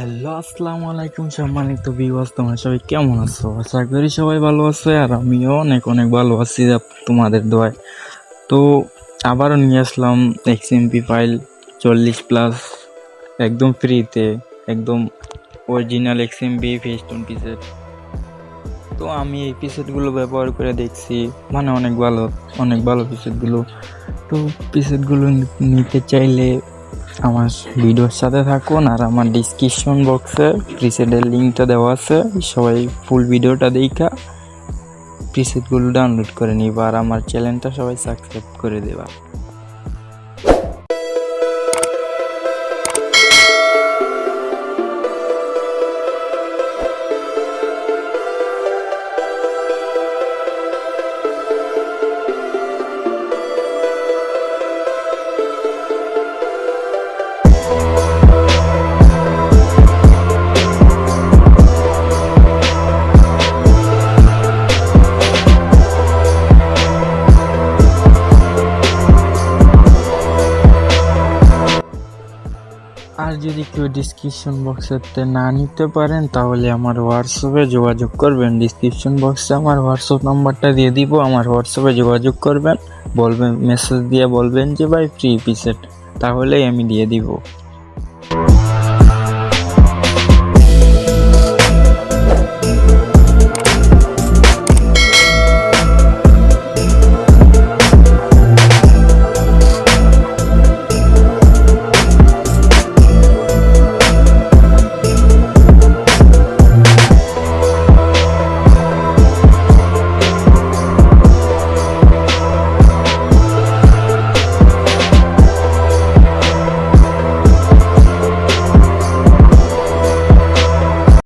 Hello, আসসালামু আলাইকুম সম্মানিত ভিউয়ার্স, তোমরা সবাই কেমন আছো? আশা করি সবাই ভালো আছে আর আমিও অনেক অনেক ভালো আছি তোমাদের দোয়ায়। তো আবারও নিয়ে আসলাম এক্সএমপি ফাইল 40+, একদম ফ্রিতে, একদম অরিজিনাল এক্সএমপি ফেস্টুন পিসেট। তো আমি এই পিসেটগুলো ব্যবহার করে দেখছি, মানে অনেক ভালো পিসেটগুলো। তো পিসেটগুলো নিতে চাইলে আমার ভিডিওর সাথে থাকুন, আর আমার ডিসক্রিপশন বক্সে প্রিসেটের লিঙ্কটা দেওয়া আছে, সবাই ফুল ভিডিওটা দেখা প্রিসেটগুলো ডাউনলোড করে নিবা আর আমার চ্যানেলটা সবাই সাবস্ক্রাইব করে দেবা। আর যদি কেউ ডিসক্রিপশন বক্সেতে না নিতে পারেন তাহলে আমার হোয়াটসঅ্যাপে যোগাযোগ করবেন। ডিসক্রিপশন বক্সে আমার হোয়াটসঅ্যাপ নাম্বারটা দিয়ে দিব, আমার হোয়াটসঅ্যাপে যোগাযোগ করবেন, বলবেন, মেসেজ দিয়ে বলবেন যে ভাই ফ্রি পিসেট, তাহলেই আমি দিয়ে দিব।